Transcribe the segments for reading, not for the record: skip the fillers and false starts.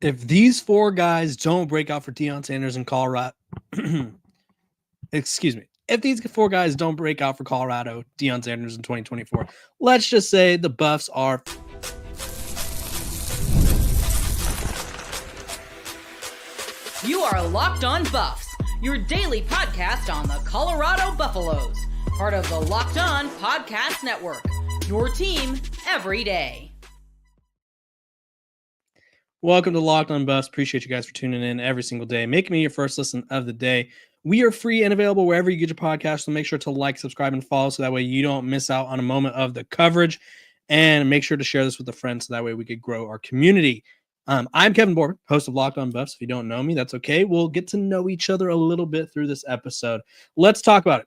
If these four guys don't break out for Deion Sanders in Colorado, excuse me. If these four guys don't break out for Colorado, Deion Sanders in 2024, let's just say the Buffs are. You are Locked On Buffs, your daily podcast on the Colorado Buffaloes, part of the Locked On Podcast Network, your team every day. Welcome to Locked On Buffs. Appreciate you guys for tuning in every single day. Make me your first listen of the day. We are free and available wherever you get your podcast, so make sure to like, subscribe, and follow so that way you don't miss out on a moment of the coverage. And make sure to share this with a friend so that way we could grow our community. I'm Kevin Borg, host of Locked On Buffs. If you don't know me, that's okay. We'll get to know each other a little bit through this episode. Let's talk about it.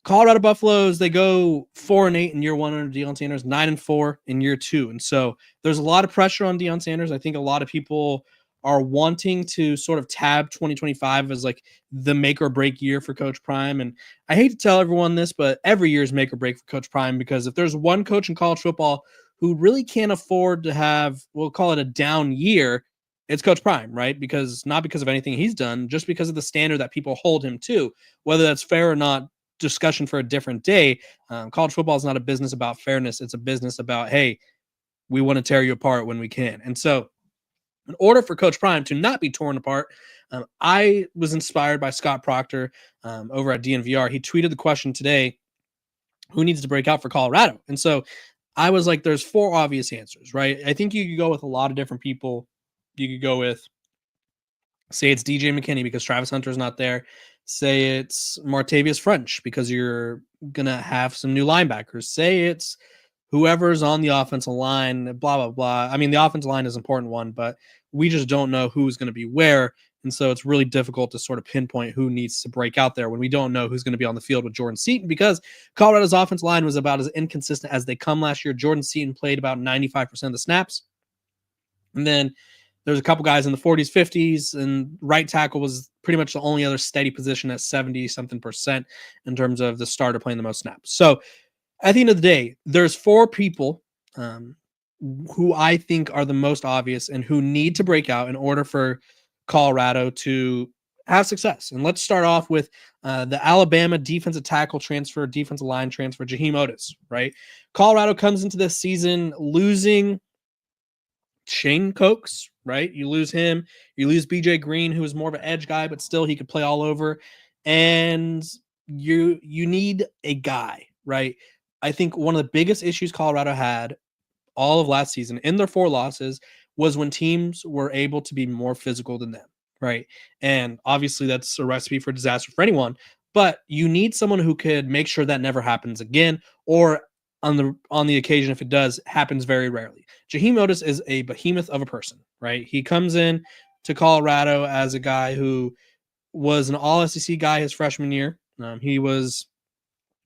Colorado Buffaloes, they go 4-8 in year one under Deion Sanders, 9-4 in year two. And so there's a lot of pressure on Deion Sanders. I think a lot of people are wanting to sort of tab 2025 as like the make or break year for Coach Prime. And I hate to tell everyone this, but every year is make or break for Coach Prime, because if there's one coach in college football who really can't afford to have, we'll call it a down year, it's Coach Prime, right? Because not because of anything he's done, just because of the standard that people hold him to, whether that's fair or not. Discussion for a different day. College football is not a business about fairness. It's a business about, hey, we want to tear you apart when we can. And so in order for Coach Prime to not be torn apart, I was inspired by Scott Proctor over at DNVR. He tweeted the question today, who needs to break out for Colorado? And so I was like, there's four obvious answers, right? I think you could go with a lot of different people. You could go with, say it's DJ McKinney because Travis Hunter is not there. Say it's Martavius French because you're going to have some new linebackers. Say it's whoever's on the offensive line, blah, blah, blah. I mean, the offensive line is an important one, but we just don't know who's going to be where. And so it's really difficult to sort of pinpoint who needs to break out there when we don't know who's going to be on the field with Jordan Seaton, because Colorado's offensive line was about as inconsistent as they come last year. Jordan Seaton played about 95% of the snaps. And then there's a couple guys in the 40s, 50s, and right tackle was pretty much the only other steady position at 70-something% in terms of the starter playing the most snaps. So at the end of the day, there's four people who I think are the most obvious and who need to break out in order for Colorado to have success. And let's start off with the Alabama defensive tackle transfer, defensive line transfer, Jaheim Oatis, right? Colorado comes into this season losing Shane Cokes, right? You lose him. You lose BJ Green, who is more of an edge guy, but still he could play all over. And you need a guy, right? I think one of the biggest issues Colorado had all of last season in their four losses was when teams were able to be more physical than them, right? And obviously that's a recipe for disaster for anyone, but you need someone who could make sure that never happens again, or on the occasion, if it does, happens very rarely. Jaheim Oatis is a behemoth of a person, right? He comes in to Colorado as a guy who was an all-SEC guy his freshman year. He was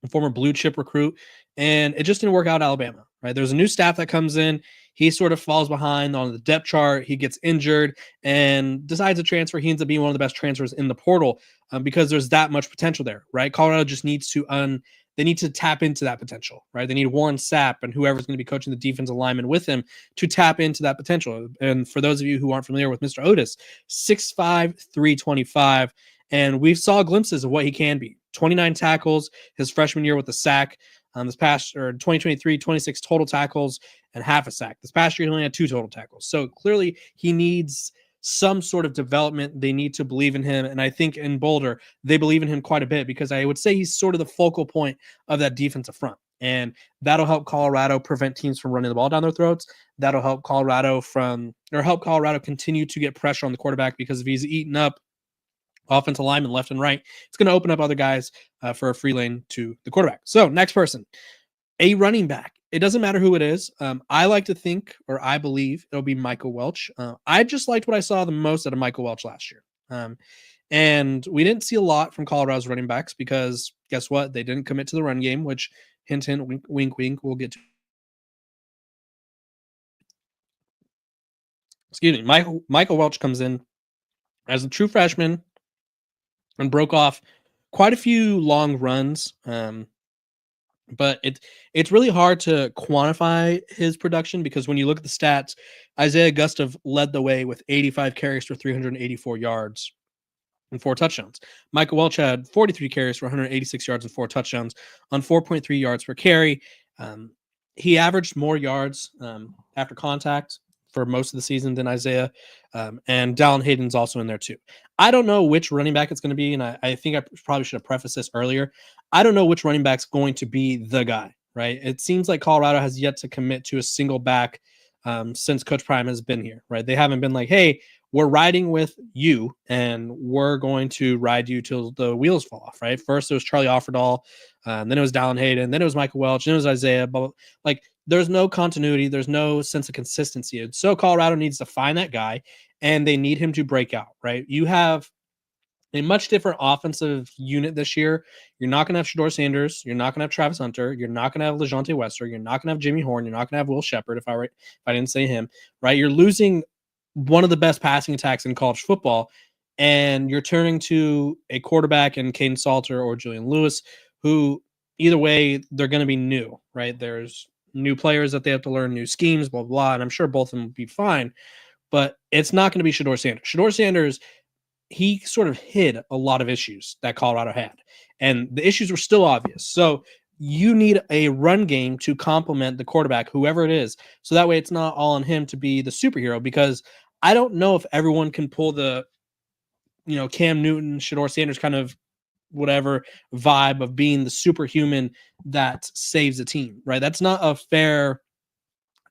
a former blue chip recruit, and it just didn't work out at Alabama, right? There's a new staff that comes in. He sort of falls behind on the depth chart. He gets injured and decides to transfer. He ends up being one of the best transfers in the portal because there's that much potential there, right? Colorado just needs to they need to tap into that potential, right? They need Warren Sapp and whoever's going to be coaching the defensive lineman with him to tap into that potential. And for those of you who aren't familiar with Mr. Oatis, 6'5", 325, and we saw glimpses of what he can be. 29 tackles his freshman year with a sack. This past, or 2023, 26 total tackles and half a sack. This past year, he only had 2 total tackles. So clearly he needs some sort of development. They need to believe in him. And I think in Boulder, they believe in him quite a bit, because I would say he's sort of the focal point of that defensive front. And that'll help Colorado prevent teams from running the ball down their throats. That'll help Colorado continue to get pressure on the quarterback, because if he's eaten up offensive linemen left and right, it's going to open up other guys for a free lane to the quarterback. So next person, a running back. It doesn't matter who it is. I like to think, or I believe it'll be Michael Welch. I just liked what I saw the most out of Michael Welch last year. And we didn't see a lot from Colorado's running backs because guess what? They didn't commit to the run game, which hint, hint, wink, wink, wink, we'll get to. Excuse me. Michael Welch comes in as a true freshman and broke off quite a few long runs But it's really hard to quantify his production because when you look at the stats, Isaiah Gustav led the way with 85 carries for 384 yards and 4 touchdowns. Michael Welch had 43 carries for 186 yards and 4 touchdowns on 4.3 yards per carry. He averaged more yards after contact for most of the season than Isaiah. And Dallin Hayden's also in there too. I don't know which running back it's going to be. And I think I probably should have prefaced this earlier. I don't know which running back's going to be the guy, right? It seems like Colorado has yet to commit to a single back since Coach Prime has been here, right? They haven't been like, hey, we're riding with you and we're going to ride you till the wheels fall off, right? First it was Charlie Offerdahl, then it was Dallin Hayden, then it was Michael Welch, then it was Isaiah. But like, there's no continuity, there's no sense of consistency. And so Colorado needs to find that guy and they need him to break out, right? You have a much different offensive unit this year. You're not going to have Shedeur Sanders. You're not going to have Travis Hunter. You're not going to have LeJounte Wester. You're not going to have Jimmy Horn. You're not going to have Will Shepard, if I didn't say him, right? You're losing one of the best passing attacks in college football, and you're turning to a quarterback in Caden Salter or Julian Lewis, who either way, they're going to be new, right? There's new players that they have to learn, new schemes, blah, blah, and I'm sure both of them will be fine, but it's not going to be Shedeur Sanders. Shedeur Sanders, he sort of hid a lot of issues that Colorado had, and the issues were still obvious. So you need a run game to complement the quarterback, whoever it is, so that way it's not all on him to be the superhero, because I don't know if everyone can pull the, Cam Newton, Shedeur Sanders kind of whatever vibe of being the superhuman that saves a team, right? That's not a fair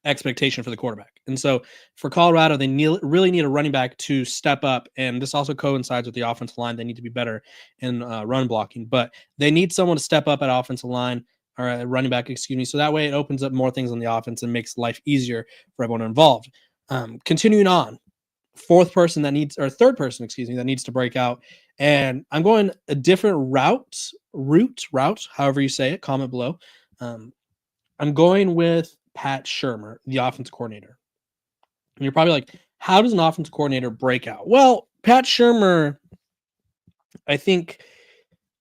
expectation for the quarterback. And so for Colorado, they really need a running back to step up. And this also coincides with the offensive line. They need to be better in run blocking, but they need someone to step up at offensive line or running back, excuse me. So that way it opens up more things on the offense and makes life easier for everyone involved. Continuing on, third person, that needs to break out. And I'm going a different route, however you say it, comment below. I'm going with Pat Shurmur, the offensive coordinator. And you're probably like, how does an offensive coordinator break out? Well, Pat Shurmur, I think,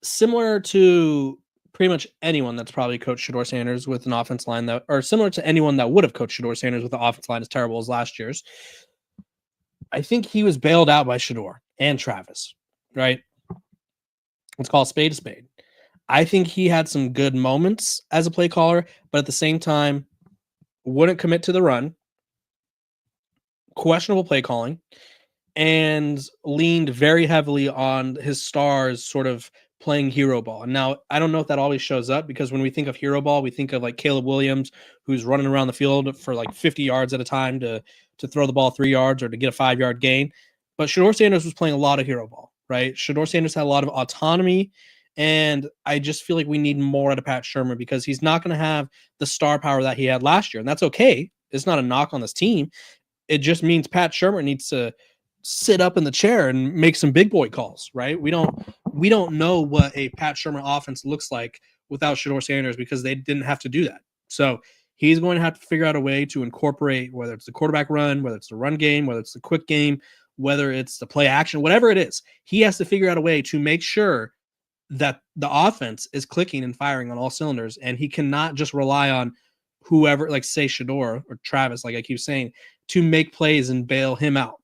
similar to pretty much anyone that's probably coached Shedeur Sanders with an offense line that, or similar to anyone that would have coached Shedeur Sanders with an offense line as terrible as last year's, I think he was bailed out by Shedeur and Travis, right? Let's call a spade a spade. I think he had some good moments as a play caller, but at the same time, wouldn't commit to the run, questionable play calling, and leaned very heavily on his stars sort of playing hero ball. And now I don't know if that always shows up, because when we think of hero ball, we think of like Caleb Williams, who's running around the field for like 50 yards at a time to throw the ball 3 yards or to get a 5-yard gain. But Shedeur Sanders was playing a lot of hero ball, right? Shedeur Sanders had a lot of autonomy. And I just feel like we need more out of Pat Shurmur, because he's not going to have the star power that he had last year. And that's okay. It's not a knock on this team. It just means Pat Shurmur needs to sit up in the chair and make some big boy calls, right? We don't know what a Pat Shurmur offense looks like without Shedeur Sanders, because they didn't have to do that. So he's going to have to figure out a way to incorporate, whether it's the quarterback run, whether it's the run game, whether it's the quick game, whether it's the play action, whatever it is, he has to figure out a way to make sure that the offense is clicking and firing on all cylinders, and he cannot just rely on whoever, like say Shedeur or Travis, like I keep saying, to make plays and bail him out.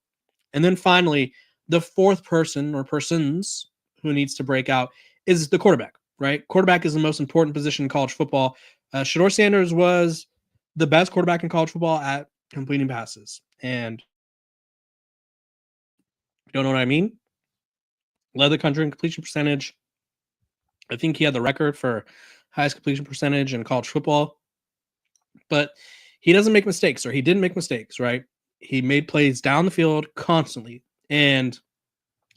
And then finally, the fourth person or persons who needs to break out is the quarterback, right? Quarterback is the most important position in college football. Shedeur Sanders was the best quarterback in college football at completing passes. And you don't know what I mean? Led the country in completion percentage. I think he had the record for highest completion percentage in college football, but he doesn't make mistakes, or he didn't make mistakes, right? He made plays down the field constantly. And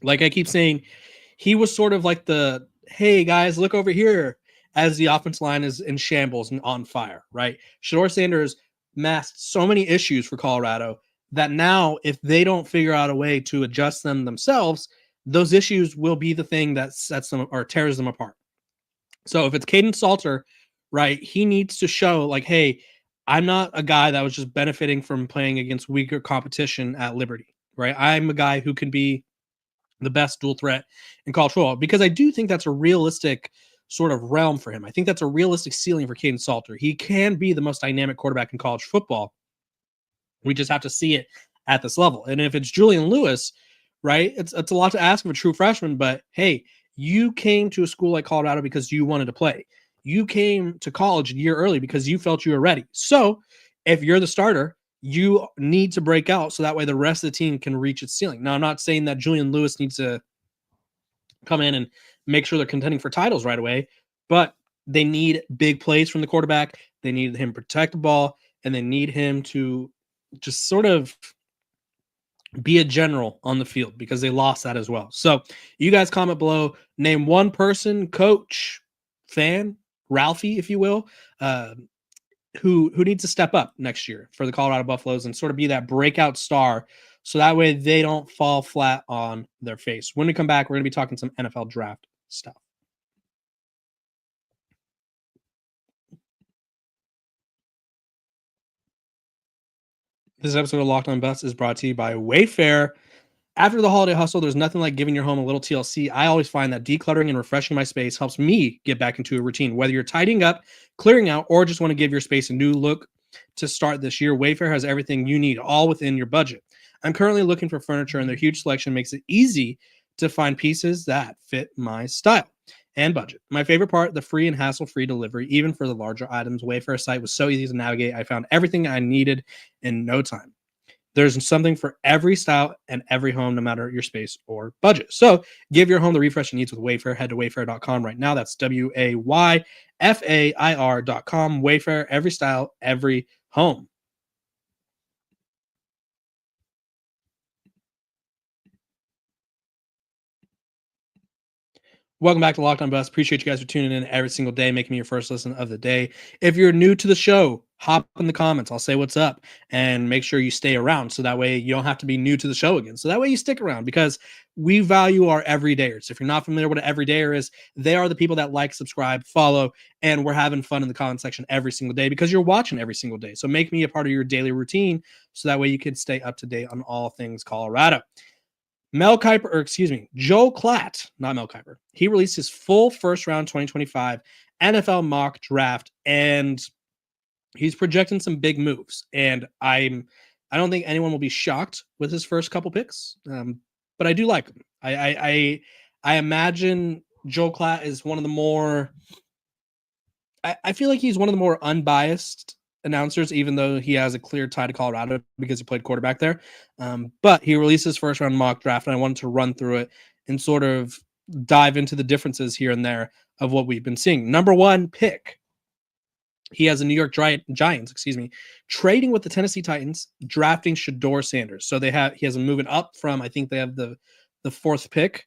like I keep saying, he was sort of like the, hey guys, look over here, as the offense line is in shambles and on fire, right? Shedeur Sanders masked so many issues for Colorado that now if they don't figure out a way to adjust them themselves, those issues will be the thing that sets them or tears them apart. So if it's Caden Salter, right, he needs to show like, hey, I'm not a guy that was just benefiting from playing against weaker competition at Liberty, right? I'm a guy who can be the best dual threat in college football, because I do think that's a realistic sort of realm for him. I think that's a realistic ceiling for Caden Salter. He can be the most dynamic quarterback in college football. We just have to see it at this level. And if it's Julian Lewis, right, it's a lot to ask of a true freshman, but hey, you came to a school like Colorado because you wanted to play. You came to college a year early because you felt you were ready. So if you're the starter, you need to break out so that way the rest of the team can reach its ceiling. Now, I'm not saying that Julian Lewis needs to come in and make sure they're contending for titles right away, but they need big plays from the quarterback. They need him to protect the ball, and they need him to just sort of be a general on the field because they lost that as well. So you guys comment below, name one person, coach, fan, Ralphie, if you will, who needs to step up next year for the Colorado Buffaloes and sort of be that breakout star so that way they don't fall flat on their face. When we come back, we're going to be talking some NFL draft stuff. This episode of Locked On Buffs is brought to you by WayFair. After the holiday hustle, there's nothing like giving your home a little TLC. I always find that decluttering and refreshing my space helps me get back into a routine. Whether you're tidying up, clearing out, or just want to give your space a new look to start this year, WayFair has everything you need, all within your budget. I'm currently looking for furniture, and their huge selection makes it easy to find pieces that fit my style and budget. My favorite part, the free and hassle-free delivery, even for the larger items. WayFair site was so easy to navigate. I found everything I needed in no time. There's something for every style and every home, no matter your space or budget. So give your home the refresh it needs with WayFair. Head to wayfair.com right now. That's WayFair.com. WayFair, every style, every home. Welcome back to Locked On Buffs. Appreciate you guys for tuning in every single day, making me your first listen of the day. If you're new to the show, hop in the comments. I'll say what's up and make sure you stay around so that way you don't have to be new to the show again. So that way you stick around because we value our everydayers. If you're not familiar with what an everydayer is, they are the people that like, subscribe, follow, and we're having fun in the comment section every single day because you're watching every single day. So make me a part of your daily routine so that way you can stay up to date on all things Colorado. Joe Klatt, not Mel Kiper. He released his full first round 2025 NFL mock draft, and he's projecting some big moves. And I don't think anyone will be shocked with his first couple picks, but I do like him. I imagine Joe Klatt is one of the more. I feel like he's one of the more unbiased announcers, even though he has a clear tie to Colorado because he played quarterback there. But he released his first round mock draft, and I wanted to run through it and sort of dive into the differences here and there of what we've been seeing. Number one pick, he has the New York Giants, trading with the Tennessee Titans, drafting Deion Sanders. So he has him moving up from, I think they have the fourth pick,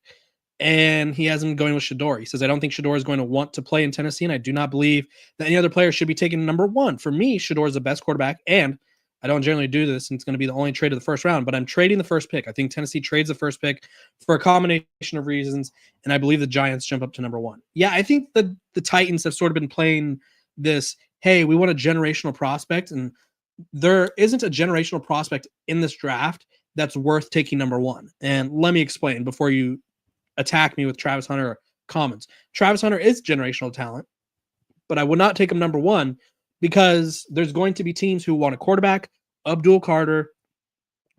and he has him going with Shedeur. He says, I don't think Shedeur is going to want to play in Tennessee, and I do not believe that any other player should be taken number one. For me, Shedeur is the best quarterback, and I don't generally do this, and it's going to be the only trade of the first round, but I'm trading the first pick. I think Tennessee trades the first pick for a combination of reasons, and I believe the Giants jump up to number one. Yeah, I think the Titans have sort of been playing this, hey, we want a generational prospect, and there isn't a generational prospect in this draft that's worth taking number one. And let me explain before you attack me with Travis Hunter comments. Travis Hunter is generational talent, but I would not take him number one because there's going to be teams who want a quarterback, Abdul Carter.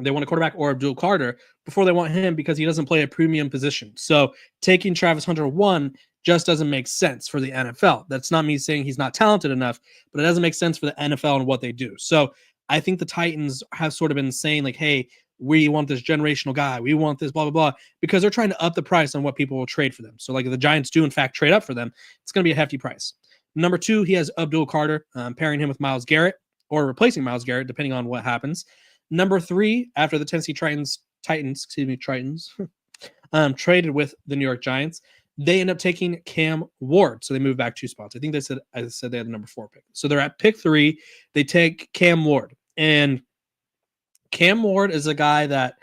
They want a quarterback or Abdul Carter before they want him because he doesn't play a premium position. So taking Travis Hunter one just doesn't make sense for the NFL. That's not me saying he's not talented enough, but it doesn't make sense for the NFL and what they do. So I think the Titans have sort of been saying like, hey, we want this generational guy. We want this blah, blah, blah, because they're trying to up the price on what people will trade for them. So like if the Giants do in fact trade up for them, it's going to be a hefty price. Number two, he has Abdul Carter, pairing him with Myles Garrett or replacing Myles Garrett, depending on what happens. Number three, after the Tennessee Titans traded with the New York Giants, they end up taking Cam Ward. So they move back two spots. I think I said they had the number 4 pick. So they're at pick 3. They take Cam Ward. And Cam Ward is a guy that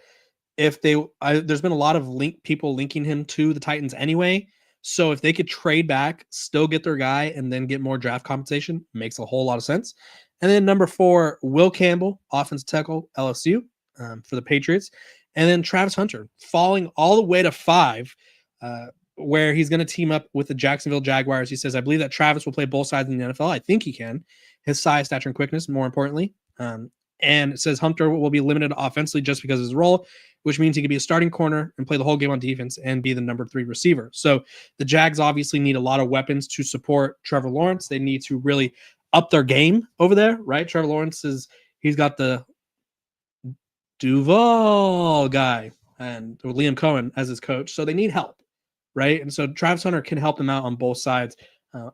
there's been a lot of people linking him to the Titans anyway. So if they could trade back, still get their guy, and then get more draft compensation, makes a whole lot of sense. And then number 4, Will Campbell, offensive tackle, LSU, for the Patriots. And then Travis Hunter, falling all the way to 5, where he's going to team up with the Jacksonville Jaguars. He says, I believe that Travis will play both sides in the NFL. I think he can. His size, stature, and quickness, more importantly. And it says Hunter will be limited offensively just because of his role, which means he could be a starting corner and play the whole game on defense and be the number 3 receiver. So the Jags obviously need a lot of weapons to support Trevor Lawrence. They need to really up their game over there, right? Trevor Lawrence he's got the Duval guy and Liam Cohen as his coach. So they need help, right? And so Travis Hunter can help them out on both sides.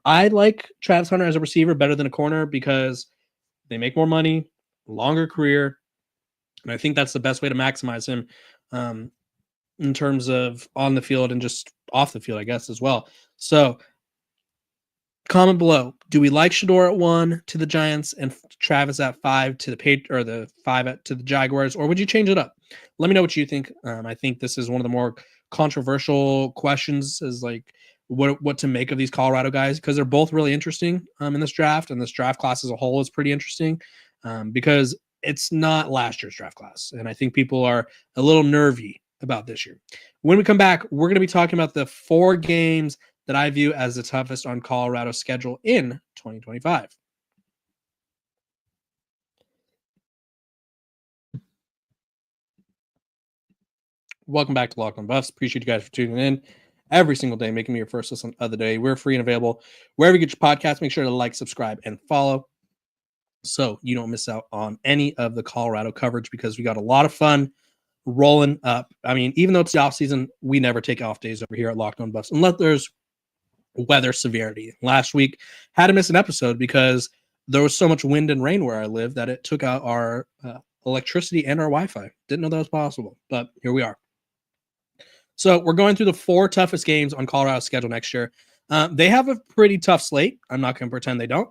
I like Travis Hunter as a receiver better than a corner because they make more money, longer career, and I think that's the best way to maximize him in terms of on the field and just off the field, I guess, as well. So comment below. Do we like Shador at 1 to the Giants and Travis at 5 to the 5 to the Jaguars, or would you change it up? Let me know what you think. I think this is one of the more controversial questions, is like what to make of these Colorado guys, because they're both really interesting in this draft, and this draft class as a whole is pretty interesting because it's not last year's draft class, and I think people are a little nervy about this year. When we come back, we're going to be talking about the 4 games that I view as the toughest on Colorado's schedule in 2025. Welcome back to Locked On Buffs. Appreciate you guys for tuning in every single day, making me your first listen of the day. We're free and available wherever you get your podcasts. Make sure to like, subscribe, and follow so you don't miss out on any of the Colorado coverage, because we got a lot of fun rolling up. I mean, even though it's the off season, we never take off days over here at Locked On Buffs unless there's weather severity. Last week had to miss an episode because there was so much wind and rain where I live that it took out our electricity and our Wi-Fi. Didn't know that was possible, but here we are. So we're going through the 4 toughest games on Colorado's schedule next year. They have a pretty tough slate. I'm not going to pretend they don't,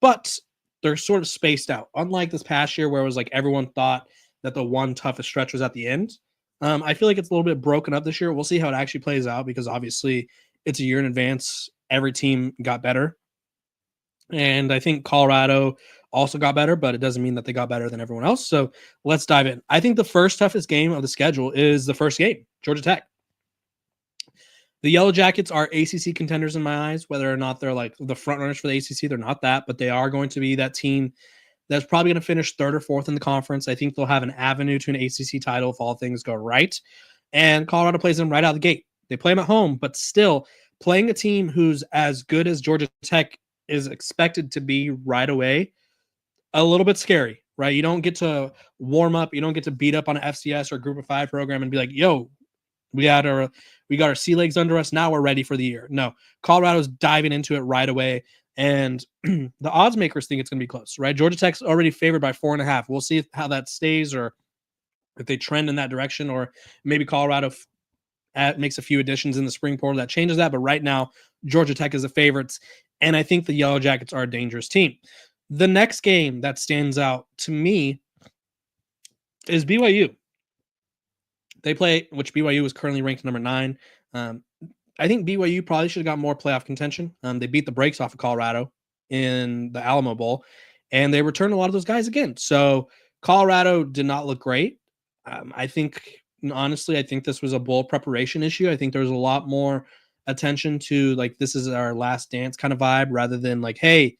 but they're sort of spaced out. Unlike this past year where it was like everyone thought that the one toughest stretch was at the end. I feel like it's a little bit broken up this year. We'll see how it actually plays out, because obviously it's a year in advance. Every team got better. And I think Colorado also got better, but it doesn't mean that they got better than everyone else. So let's dive in. I think the first toughest game of the schedule is the first game, Georgia Tech. The Yellow Jackets are ACC contenders in my eyes. Whether or not they're like the front runners for the ACC, they're not that, but they are going to be that team that's probably going to finish 3rd or 4th in the conference. I think they'll have an avenue to an ACC title if all things go right. And Colorado plays them right out of the gate. They play them at home, but still playing a team who's as good as Georgia Tech is expected to be right away, a little bit scary, right? You don't get to warm up. You don't get to beat up on an FCS or Group of 5 program and be like, yo, we got our sea legs under us. Now we're ready for the year. No, Colorado's diving into it right away. And the odds makers think it's going to be close, right? Georgia Tech's already favored by 4.5. We'll see how that stays, or if they trend in that direction, or maybe Colorado makes a few additions in the spring portal that changes that. But right now, Georgia Tech is the favorites, and I think the Yellow Jackets are a dangerous team. The next game that stands out to me is BYU. They play, which BYU is currently ranked number 9. I think BYU probably should have got more playoff contention. They beat the brakes off of Colorado in the Alamo Bowl, and they returned a lot of those guys again. So Colorado did not look great. I think, honestly, I think this was a bowl preparation issue. I think there was a lot more attention to like, this is our last dance kind of vibe, rather than like, hey,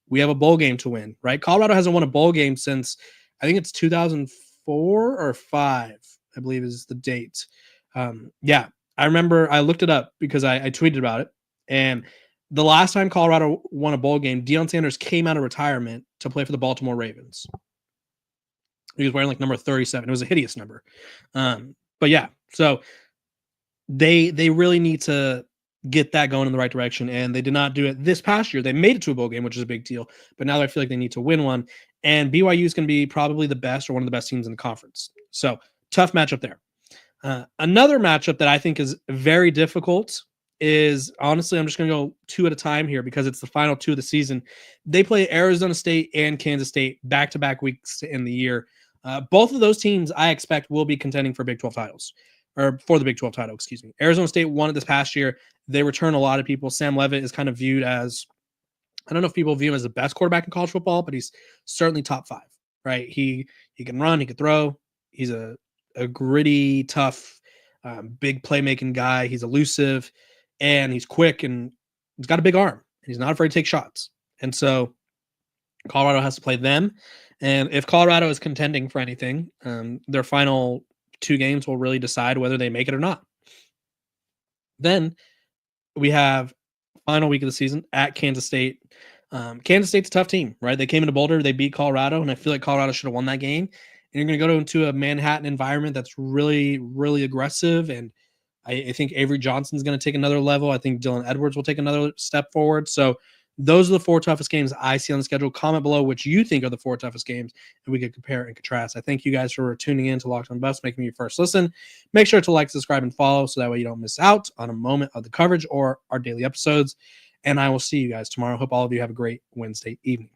we have a bowl game to win, right? Colorado hasn't won a bowl game since, I think it's 2004 or 5, I believe is the date. Yeah, I remember I looked it up because I tweeted about it. And the last time Colorado won a bowl game, Deion Sanders came out of retirement to play for the Baltimore Ravens. He was wearing like number 37. It was a hideous number. But yeah, so they really need to get that going in the right direction, and they did not do it this past year. They made it to a bowl game, which is a big deal, but now I feel like they need to win one, and BYU is going to be probably the best or one of the best teams in the conference. So tough matchup there. Another matchup that I think is very difficult is, honestly, I'm just going to go 2 at a time here because it's the final 2 of the season. They play Arizona State and Kansas State back-to-back weeks to end the year. Both of those teams I expect will be contending for Big 12 titles, or for the Big 12 title, excuse me. Arizona State won it this past year. They return a lot of people. Sam Leavitt is kind of viewed as, I don't know if people view him as the best quarterback in college football, but he's certainly top 5, right? He can run, he can throw. He's a gritty, tough big playmaking guy. He's elusive and he's quick and he's got a big arm. He's not afraid to take shots. And so Colorado has to play them. And if Colorado is contending for anything, their final 2 games will really decide whether they make it or not. Then we have final week of the season at Kansas State. Kansas State's a tough team, right? They came into Boulder, they beat Colorado, and I feel like Colorado should have won that game. And you're going to go into a Manhattan environment that's really, really aggressive. And I think Avery Johnson's going to take another level. I think Dylan Edwards will take another step forward. So those are the 4 toughest games I see on the schedule. Comment below which you think are the 4 toughest games, and we could compare and contrast. I thank you guys for tuning in to Locked On Buffs, making me your first listen. Make sure to like, subscribe, and follow so that way you don't miss out on a moment of the coverage or our daily episodes. And I will see you guys tomorrow. Hope all of you have a great Wednesday evening.